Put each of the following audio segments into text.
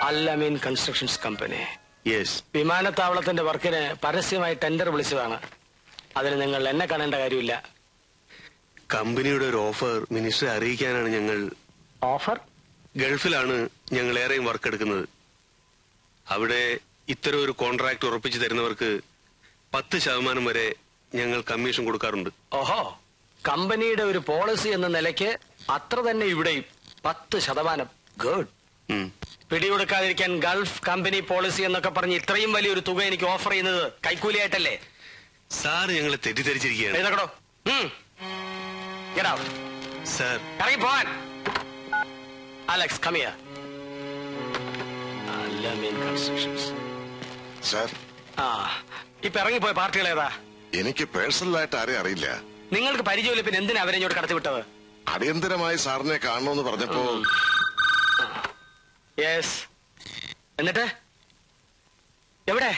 Al Ameen constructions company. Yes. വിമാനത്താവളത്തിന്റെ വർക്കിന് പരസ്യമായി ടെൻഡർ വിളിച്ചതാണ്. അതിന് നിങ്ങൾ എന്നെ കാണേണ്ട കാര്യമില്ല. കമ്പനിയുടെ ഒരു ഓഫർ മിനിസ്റ്ററെ അറിയിക്കാനാണ് ഞങ്ങൾ. ഓഫർ? ഗൾഫിലാണ് ഞങ്ങൾ ഏറെയും വർക്ക് എടുക്കുന്നത്. അവിടെ ഇത്തരം ഒരു കോൺട്രാക്ട് ഉറപ്പിച്ചു തരുന്നവർക്ക് 10% വരെ ഞങ്ങൾ കമ്മീഷൻ കൊടുക്കാറുണ്ട്. ഓഹോ, കമ്പനിയുടെ ഒരു പോളിസി എന്ന നിലയ്ക്ക് അത്ര തന്നെ ഇവിടെയും 10%. ഗുഡ്. പിടികൊടുക്കാതിരിക്കാൻ ഗൾഫ് കമ്പനി പോളിസി എന്നൊക്കെ പറഞ്ഞ് ഇത്രയും വലിയൊരു തുക എനിക്ക് ഓഫർ ചെയ്യുന്നത് കൈക്കൂലിയായിട്ടല്ലേ? സാർ ഞങ്ങളെ തെറ്റിദ്ധരിച്ചിരിക്കുകയാണ്. എഴുതക്കടോ. സാർ ഇറങ്ങി പോവാൻ. Alex, come here. Al-Amin Constructions. Sir, ഇപ്പൊ ഇറങ്ങിപ്പോയ പാർട്ടികൾ ഏതാ? എനിക്ക് പേഴ്സണലായിട്ട് ആരെയും അറിയില്ല. നിങ്ങൾക്ക് പരിചയമില്ല, പിന്നെ എന്തിനാ അവരെ ഇങ്ങോട്ട് കടത്തിവിട്ടത്? അടിയന്തരമായി സാറിനെ കാണണമെന്ന് പറഞ്ഞപ്പോ. യെസ്. എന്നിട്ട് എവിടെ?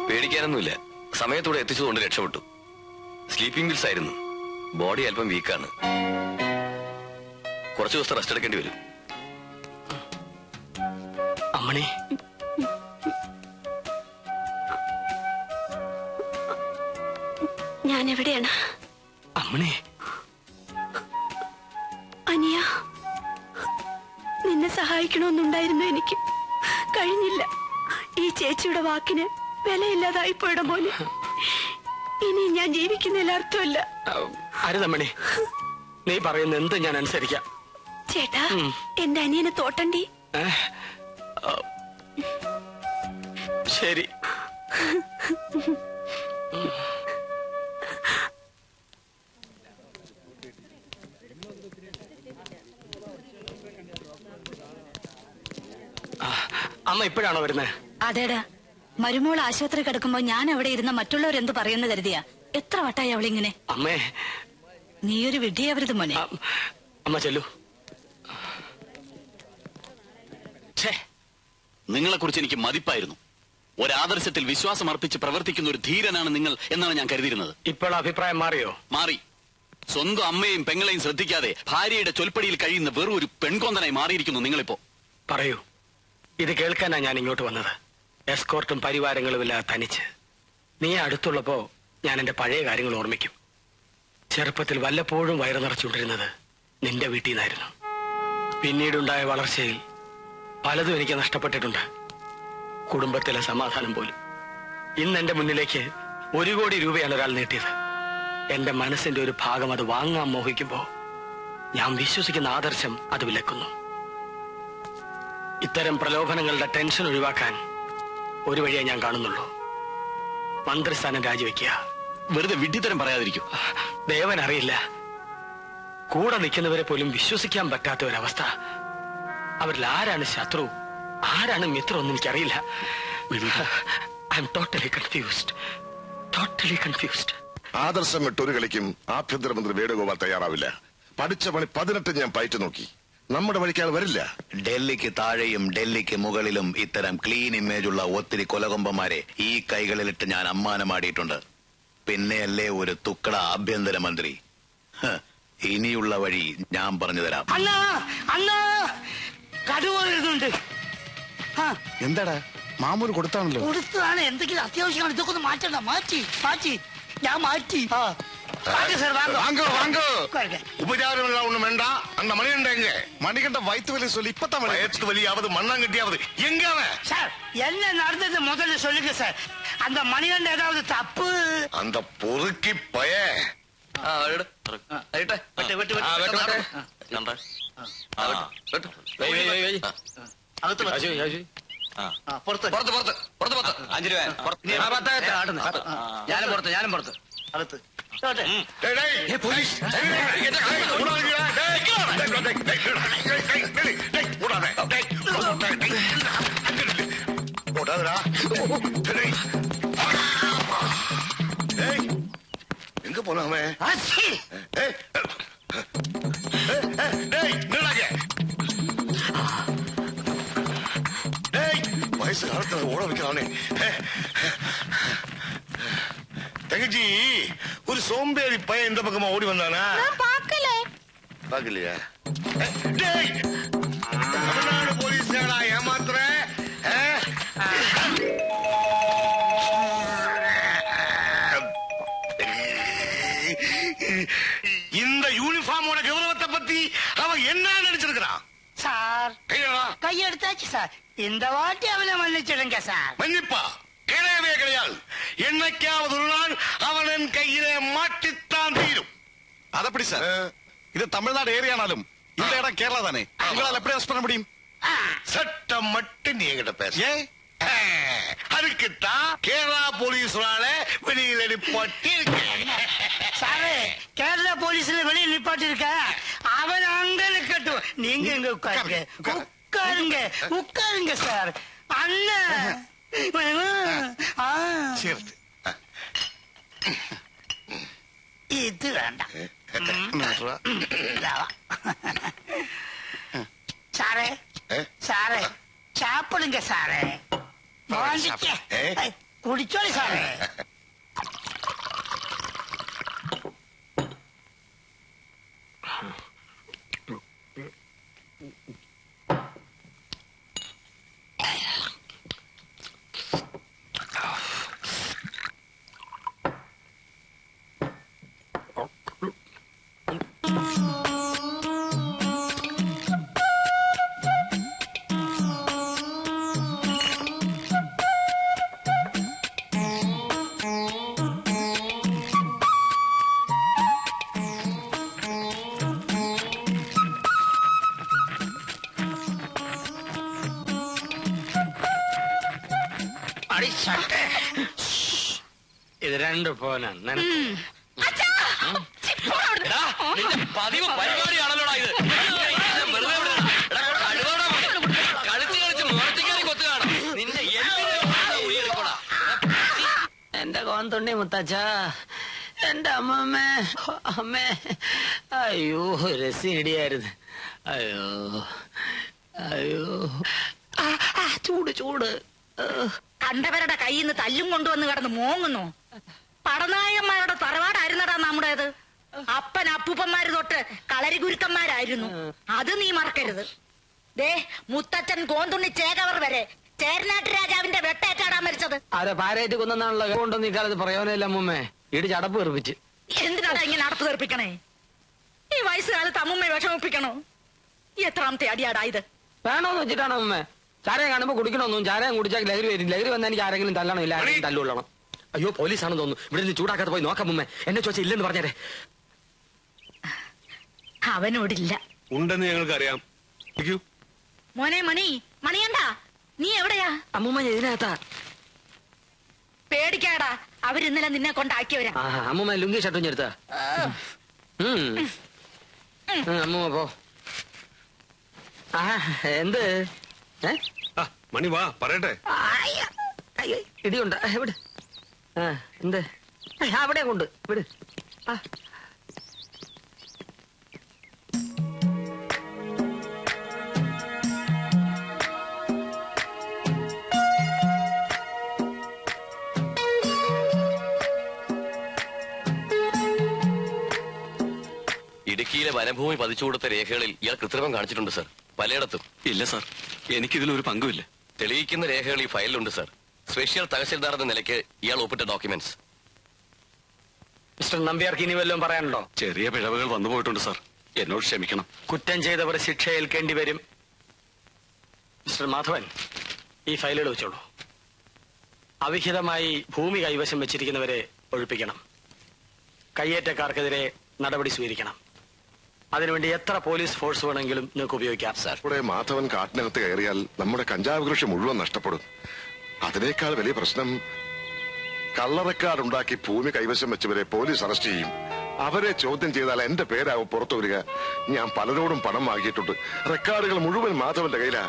പേടിക്കാനൊന്നുമില്ല. സമയത്തൂടെ എത്തിച്ചതുകൊണ്ട് രക്ഷപ്പെട്ടു. സ്ലീപ്പിംഗ് പിൽസ് ആയിരുന്നു. ബോഡി അല്പം വീക്കാണ്. കുറച്ചു ദിവസത്തെ റെസ്റ്റ് എടുക്കേണ്ടി വരും. അമ്മണി, ഞാൻ എവിടെയാണ്? അമ്മണി. അനിയ, നിന്നെ സഹായിക്കണമെന്നുണ്ടായിരുന്നു, എനിക്ക് കഴിഞ്ഞില്ല. ഈ ചേച്ചിയുടെ വാക്കിന് വിലയില്ലാതായി പോയിട മോനെ. ഇനി ഞാൻ ജീവിക്കുന്നതിൽ അർത്ഥമില്ല. അരുതമ്മണി, നീ പറയുന്ന എന്ത് ഞാൻ അനുസരിക്കാം. ചേട്ടാ, എന്റെ അനിയനെ തോട്ടണ്ടി. ശരി. അമ്മ ഇപ്പോഴാണോ വരുന്നത്? അതേടാ, മരുമോൾ ആശുപത്രി കിടക്കുമ്പോ ഞാൻ അവിടെ ഇരുന്ന മറ്റുള്ളവരെന്ത് പറയുന്ന കരുതിയാ? എത്ര വട്ടായി അവളിങ്ങനെ? അമ്മേ, നീയൊരു വിഡ്ഢിയാവരുത് മോനെ. അമ്മ ചെല്ലു. നിങ്ങളെ കുറിച്ച് എനിക്ക് മതിപ്പായിരുന്നു. ഒരാദർശത്തിൽ വിശ്വാസം അർപ്പിച്ച് പ്രവർത്തിക്കുന്ന ഒരു ധീരനാണ് നിങ്ങൾ എന്നാണ് ഞാൻ കരുതിയിരുന്നത്. ഇപ്പോൾ അഭിപ്രായം മാറിയോ? മാറി. സ്വന്തം അമ്മയും പെങ്ങളെയും ശ്രദ്ധിക്കാതെ ഭാര്യയുടെ ചൊൽപ്പടിയിൽ കഴിയുന്ന വെറും ഒരു പെൺകൊന്തനായി മാറിയിരിക്കുന്നു നിങ്ങളിപ്പോ. പറയൂ. ഇത് കേൾക്കാനാ ഞാൻ ഇങ്ങോട്ട് വന്നത്. എസ്കോർട്ടും പരിവാരങ്ങളും ഇല്ലാതെ തനിച്ച്. നീ അടുത്തുള്ളപ്പോ ഞാൻ എന്റെ പഴയ കാര്യങ്ങൾ ഓർമ്മിക്കും. ചെറുപ്പത്തിൽ വല്ലപ്പോഴും വയറ് നിറച്ചുകൊണ്ടിരുന്നത് നിന്റെ വീട്ടിൽ നിന്നായിരുന്നു. പിന്നീടുണ്ടായ വളർച്ചയിൽ പലതും എനിക്ക് നഷ്ടപ്പെട്ടിട്ടുണ്ട്. കുടുംബത്തിലെ സമാധാനം പോലും. ഇന്ന് എന്റെ മുന്നിലേക്ക് 1 കോടി രൂപയാണ് ഒരാൾ നീട്ടിയത്. എന്റെ മനസ്സിന്റെ ഒരു ഭാഗം അത് വാങ്ങാൻ മോഹിക്കുമ്പോ ഞാൻ വിശ്വസിക്കുന്ന ആദർശം അത് വിലക്കുന്നു. ഇത്തരം പ്രലോഭനങ്ങളുടെ ടെൻഷൻ ഒഴിവാക്കാൻ ഒരു വഴിയെ ഞാൻ കാണുന്നുള്ളൂ. മന്ത്രിസ്ഥാനം രാജിവെക്കുക. വെറുതെ വിഡ്ഢിത്തരം പറയാതിരിക്കും. ദേവൻ അറിയില്ല, കൂടെ നിൽക്കുന്നവരെ പോലും വിശ്വസിക്കാൻ പറ്റാത്ത ഒരവസ്ഥ. അവരിൽ ആരാണ് ശത്രു, ആരാണ് മിത്രം എന്ന് എനിക്കറിയില്ല. I am totally confused. ആദർശം വിട്ടൊരു കളിക്കും ആഭ്യന്തരമന്ത്രി വേണുഗോപാൽ തയ്യാറാവില്ല. പഠിച്ച പണി 18 ഞാൻ പയറ്റു നോക്കി. നമ്മുടെ വഴിക്കാൾ വരില്ല. ഡൽഹിക്ക് താഴെയും ഡൽഹിക്ക് മുകളിലും ഇത്തരം ക്ലീൻ ഇമേജുള്ള ഒത്തിരി കൊലകൊമ്പന്മാരെ ഈ കൈകളിലിട്ട് ഞാൻ അമ്മാനമാടിയിട്ടുണ്ട്. പിന്നെയല്ലേ ഒരു തുക്കട ആഭ്യന്തരമന്ത്രി. ഇനിയുള്ള വഴി ഞാൻ പറഞ്ഞു തരാം. എന്താടാ, മാമൂര് കൊടുത്താണല്ലോ. കൊടുത്തതാണ്. എന്തെങ്കിലും അത്യാവശ്യമാണ്. ഇതൊക്കെ ഒന്ന് മാറ്റണ്ട. മാറ്റി ഞാൻ മാറ്റി. ഉപചാരമെല്ലാം ഒന്നും വേണ്ട. അന്ന മണിയുണ്ടെങ്ക മണികണ്ട വയറ്റ് വലിയ சொல்லி இப்பதான் வயத்து வலியாவது மண்ணாங்கட்டியாவது எங்காவ சார்? என்ன நடந்தது முதல்ல சொல்லுங்க சார். அந்த மணிகண்ட ஏதாவது தப்பு? அந்த பொறுக்கி பய ഞാനും പുറത്ത്. അകത്ത് எங்க போனாமே? வயசு ஓட வைக்கிறானே. தங்கச்சி, ஒரு சோம்பேறி பையன் இந்த பக்கமா ஓடி வந்தானா? பாக்கலையா? டேய், தமிழ்நாடு போலீஸ்காரா ஏமாத்துற? இந்த யூனிஃபார்மோட கௌரவத்தை பத்தி அவன் என்ன நினைச்சிருக்கிறான்? Sir கையெடுத்தாச்சு sir. இந்த வாட்டி அவனை மன்னிச்சிடுங்க சார். மன்னிப்பா கிடையவே கிடையாது. என்னைக்காவது ஒரு நாள் அவன் கையிலே மாட்டித்தான் தீரும். അതപ്പടി സാർ ഇത് തമിഴ്നാട് ഏരിയാണാലും இந்த இடம் கேரளா தானே, உங்களால் எப்படி அரெஸ்ட் பண்ண முடியும்? சட்டம் மட்டும் நீ என்கிட்ட பேச. ஏன்? அதுக்குத்தான் கேரளா போலீஸ்னால வெளியில நிப்பாட்டி இருக்கேன். சாரு, கேரளா போலீஸ்ல வெளியே நிப்பாட்டி இருக்க. அவன் அங்க நிக்கட்டும், நீங்க இங்க உட்காருங்க. உட்காருங்க உட்காருங்க சார். அண்ணன் சரி, இது வேண்டாம். சாரே சாரே சாப்பிடுங்க சாரே. குடிச்சோடி சாரே. ഇത് രണ്ട് പോനാ പതിവ് പരിപാടിയാണല്ലോടാ ഇത്. കളിച്ച് കളിച്ച് മുഖത്തേക്കാരി കൊത്തു കാണും. നിന്റെ എന്റെ കോന്തുണ്ണി മുത്തച്ഛ, എന്റെ അമ്മമ്മേ, അമ്മേ, അയ്യോ രസിടിയായിരുന്നു. അയ്യോ അയ്യോ ചൂട് ചൂട്. കണ്ടവരുടെ കയ്യിൽ നിന്ന് തല്ലും കൊണ്ടുവന്ന് കിടന്ന് മോങ്ങുന്നു. പടനായന്മാരുടെ തറവാടായിരുന്നടാ നമ്മുടേത്. അപ്പൻ അപ്പൂപ്പന്മാര് തൊട്ട് കളരി ഗുരുക്കന്മാരായിരുന്നു. അത് നീ മറക്കരുത്. ദേ, മുത്തച്ഛൻ കോന്തുണ്ണി ചേകവർ വരെ ചേരനാട്ട് രാജാവിന്റെ വെട്ടേറ്റാടാൻ മരിച്ചത്. ആരെ പാരേറ്റ് കൊന്നാണല്ലോ കൊണ്ടൊന്നും ഇക്കാലത്ത് പ്രയോജനമില്ല അമ്മൂമ്മേ. ഇടി ചടപ്പ് തെറിപ്പിച്ച്. എന്തിനാടാ ഇങ്ങനെ അടപ്പ് തെറിപ്പിക്കണേ? ഈ വയസ്സുകാലത്ത് അമ്മുമ്മയെ വിഷമിപ്പിക്കണോ? എത്രാമത്തെ അടിയാടാ ഇത്? വേണോന്ന് വെച്ചിട്ടാണ് അമ്മൂമ്മേ. ചാരയം കാണുമ്പോ കുടിക്കണമെന്നും ചാരയം കുടിച്ചാൽ ലഹരി വരും. ലഹരി വന്നാൽ എനിക്ക് ആരെങ്കിലും തല്ലണം, ഇല്ല ആരെങ്കിലും തല്ലുകൊള്ളണം. അയ്യോ, പോലീസാണെന്ന് തോന്നുന്നു. ഇവിടെ നിന്ന് ചൂടാക്കാതെ പോയി നോക്കാം അമ്മൂമ്മേ. എന്നെ ചോദിച്ചാൽ ഇല്ലെന്ന് പറഞ്ഞേരെ. അവനോടില്ല. ഉണ്ടെന്ന് ഞങ്ങൾക്ക് അറിയാം. മോനെ മണി, മണിയണ്ടാ, നീ എവിടെയാ? അമ്മൂമ്മ ഇതിനകത്താ. പേടിക്കാടാ, അവരിന്നലെ നിന്നെ കൊണ്ടാക്കിയവരാ. അമ്മൂമ്മ ലുങ്കി ഷർട്ടും ചെറുത്താ. അമ്മൂമ്മ പോ. എന്ത് മണി വാ പറയട്ടെ. ഇടിയുണ്ട വിട്. എന്ത് അവിടെ കൊണ്ട് വിട്. ഇടുക്കിയിലെ വനഭൂമി പതിച്ചു കൊടുത്ത രേഖകളിൽ ഇയാൾ കൃത്രിമം കാണിച്ചിട്ടുണ്ട് സർ, പലയിടത്തും. ഇല്ല സാർ, എനിക്കിതിലൊരു പങ്കുമില്ല. തെളിയിക്കുന്ന രേഖകൾ ഈ ഫയലിലുണ്ട് സർ. സ്പെഷ്യൽ തഹസിൽദാർ എന്ന നിലയ്ക്ക് ഇയാൾ ഒപ്പിട്ട ഡോക്യുമെന്റ്സ്. മിസ്റ്റർ നമ്പ്യാർക്ക് ഇനി വല്ലതും പറയാനുണ്ടോ? ചെറിയ പിഴവുകൾ വന്നു പോയിട്ടുണ്ട് സാർ, എന്നോട് ക്ഷമിക്കണം. കുറ്റം ചെയ്തവർ ശിക്ഷ ഏൽക്കേണ്ടി വരും. മിസ്റ്റർ മാധവൻ, ഈ ഫയലുകൾ വെച്ചോളൂ. അവിഹിതമായി ഭൂമി കൈവശം വെച്ചിരിക്കുന്നവരെ ഒഴിപ്പിക്കണം. കയ്യേറ്റക്കാർക്കെതിരെ നടപടി സ്വീകരിക്കണം. അതിനുവേണ്ടി എത്ര പോലീസ് ഫോഴ്സ് വേണമെങ്കിലും നിങ്ങൾക്ക് ഉപയോഗിക്കാം സാർ. ഇവിടെ മാധവൻ കാട്ടിനകത്ത് കയറിയാൽ നമ്മുടെ കഞ്ചാവ് കൃഷി മുഴുവൻ നഷ്ടപ്പെടും. അതിനേക്കാൾ വലിയ പ്രശ്നം, കള്ളറക്കാടുണ്ടാക്കി ഭൂമി കൈവശം വെച്ചവരെ പോലീസ് അറസ്റ്റ് ചെയ്യും. അവരെ ചോദ്യം ചെയ്താൽ എന്റെ പേരാവും പുറത്തു വരിക. ഞാൻ പലരോടും പണം വാങ്ങിയിട്ടുണ്ട്. റെക്കോർഡുകൾ മുഴുവൻ മാധവന്റെ കയ്യിലാ.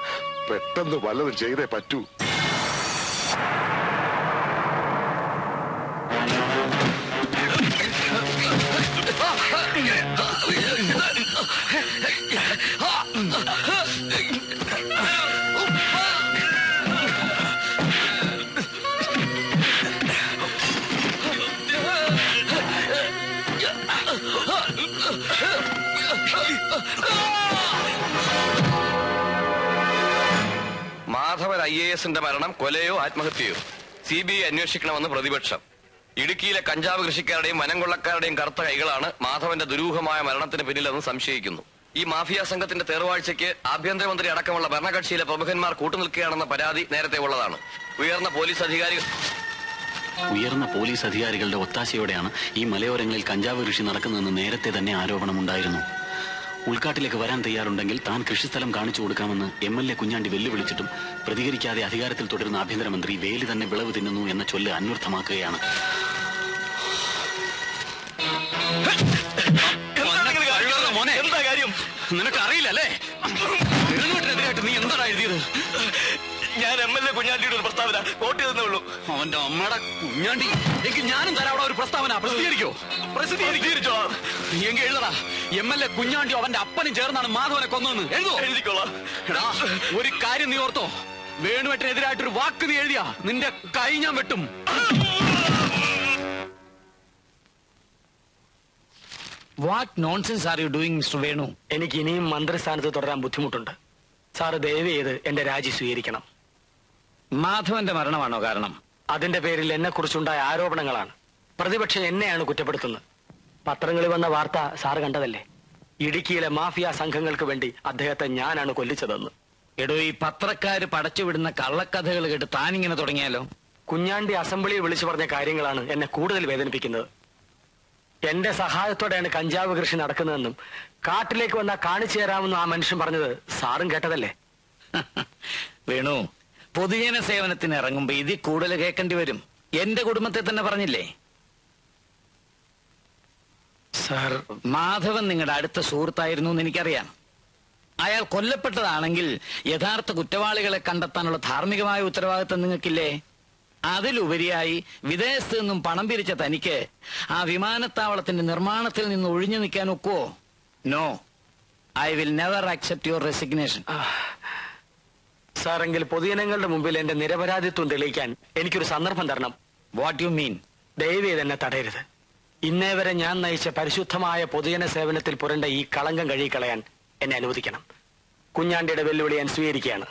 പെട്ടെന്ന് വല്ലതും ചെയ്തേ പറ്റൂ. മാധവൻ IASന്റെ മരണം കൊലയോ ആത്മഹത്യയോ CBI അന്വേഷിക്കണമെന്ന് പ്രതിപക്ഷം. ഇടുക്കിയിലെ കഞ്ചാവ് കൃഷിക്കാരുടെയും വനം കൊള്ളക്കാരുടെയും കറുത്ത കൈകളാണ് മാധവന്റെ ദുരൂഹമായ മരണത്തിന് പിന്നിലെന്ന് സംശയിക്കുന്നു. ഈ മാഫിയ സംഘത്തിന്റെ തേർവാഴ്ചയ്ക്ക് ആഭ്യന്തരമന്ത്രി അടക്കമുള്ള ഭരണകക്ഷിയിലെ പ്രമുഖന്മാർ കൂട്ടുനിൽക്കുകയാണെന്ന പരാതി നേരത്തെ ഉള്ളതാണ്. ഉയർന്ന പോലീസ് അധികാരികളുടെ ഒത്താശയോടെയാണ് ഈ മലയോരങ്ങളിൽ കഞ്ചാവ് കൃഷി നടക്കുന്നതെന്ന് നേരത്തെ തന്നെ ആരോപണമുണ്ടായിരുന്നു. ഉൾക്കാട്ടിലേക്ക് വരാൻ തയ്യാറുണ്ടെങ്കിൽ താൻ കൃഷിസ്ഥലം കാണിച്ചു കൊടുക്കാമെന്ന് MLA കുഞ്ഞാണ്ടി വെല്ലുവിളിച്ചിട്ടും പ്രതികരിക്കാതെ അധികാരത്തിൽ തുടരുന്ന ആഭ്യന്തരമന്ത്രി വേലി തന്നെ വിളവ് തിന്നുന്നു എന്ന ചൊല്ല് അന്വർത്ഥമാക്കുകയാണ്. എന്താ കാര്യം? നിനക്കറിയില്ലല്ലേ? എതിരായിട്ട് നീ എന്താ എഴുതിയത്? ഞാൻ MLA കുഞ്ഞാണ്ടിയുടെ ഒരു പ്രസ്താവന കോട്ട് ചെയ്തേ ഉള്ളൂ. അവന്റെ അമ്മയുടെ കുഞ്ഞാണ്ടി. എങ്കിൽ ഞാനും തരാം അവിടെ ഒരു പ്രസ്താവന. പ്രസിദ്ധീകരിക്കോ? പ്രസിദ്ധീകരിച്ചോ? എങ്കിൽ എഴുതടാ, MLA കുഞ്ഞാണ്ടി അവന്റെ അപ്പനും ചേർന്നാണ് മാധവനെ കൊന്നതെന്ന് എഴുതിക്കോളാം. എടാ, ഒരു കാര്യം നീ ഓർത്തോ, വേണുവെട്ടിനെതിരായിട്ടൊരു വാക്ക് നീ എഴുതിയാ നിന്റെ കൈ ഞാൻ വെട്ടും. What nonsense are you doing mister Venu? എനിക്ക് ഇനിയും മന്ത്രിസ്ഥാനത്ത് തുടരാൻ ബുദ്ധിമുട്ടുണ്ട്. സാറ് ദയവ് ചെയ്ത് എന്റെ രാജി സ്വീകരിക്കണം. മാധവന്റെ മരണമാണോ കാരണം? അതിന്റെ പേരിൽ എന്നെ കുറിച്ചുണ്ടായ ആരോപണങ്ങളാണ്. പ്രതിപക്ഷം എന്നെയാണ് കുറ്റപ്പെടുത്തുന്നത്. പത്രങ്ങളിൽ വന്ന വാർത്ത സാറ് കണ്ടതല്ലേ? ഇടുക്കിയിലെ മാഫിയ സംഘങ്ങൾക്ക് വേണ്ടി അദ്ദേഹത്തെ ഞാനാണ് കൊല്ലിച്ചതെന്ന്. എടോ, ഈ പത്രക്കാര് പടച്ചുവിടുന്ന കള്ളക്കഥകൾ കേട്ട് താനിങ്ങനെ തുടങ്ങിയാലോ? കുഞ്ഞാണ്ടി അസംബ്ലിയിൽ വിളിച്ചു പറഞ്ഞ കാര്യങ്ങളാണ് എന്നെ കൂടുതൽ വേദനിപ്പിക്കുന്നത്. എന്റെ സഹായത്തോടെയാണ് കഞ്ചാവ് കൃഷി നടക്കുന്നതെന്നും കാട്ടിലേക്ക് വന്നാൽ കാണിച്ചു തരാമെന്നും ആ മനുഷ്യൻ പറഞ്ഞത് സാറും കേട്ടതല്ലേ? വേണു, പൊതുജന സേവനത്തിന് ഇറങ്ങുമ്പോ ഇതിൽ കൂടുതൽ കേൾക്കേണ്ടി വരും. എന്റെ കുടുംബത്തെ തന്നെ പറഞ്ഞില്ലേ? സാർ, മാധവൻ നിങ്ങളുടെ അടുത്ത സുഹൃത്തായിരുന്നു എന്ന് എനിക്കറിയാം. അയാൾ കൊല്ലപ്പെട്ടതാണെങ്കിൽ യഥാർത്ഥ കുറ്റവാളികളെ കണ്ടെത്താനുള്ള ധാർമ്മികമായ ഉത്തരവാദിത്തം നിങ്ങൾക്കില്ലേ? അതിലുപരിയായി വിദേശത്ത് നിന്നും പണം പിരിച്ച തനിക്ക് ആ വിമാനത്താവളത്തിന്റെ നിർമ്മാണത്തിൽ നിന്ന് ഒഴിഞ്ഞു നിൽക്കാൻ ഒക്കുവോ? No, I will never accept your resignation. സാറെങ്കിൽ പൊതുജനങ്ങളുടെ മുമ്പിൽ എന്റെ നിരപരാധിത്വം തെളിയിക്കാൻ എനിക്കൊരു സന്ദർഭം തരണം. What you mean? ദയവ് ചെയ്ത് എന്നെ തടയരുത്. ഇന്നേ വരെ ഞാൻ നയിച്ച പരിശുദ്ധമായ പൊതുജന സേവനത്തിൽ പുരണ്ട ഈ കളങ്കം കഴുകിക്കളയാൻ എന്നെ അനുവദിക്കണം. കുഞ്ഞാണ്ടിയുടെ വെല്ലുവിളി ഞാൻ സ്വീകരിക്കുകയാണ്.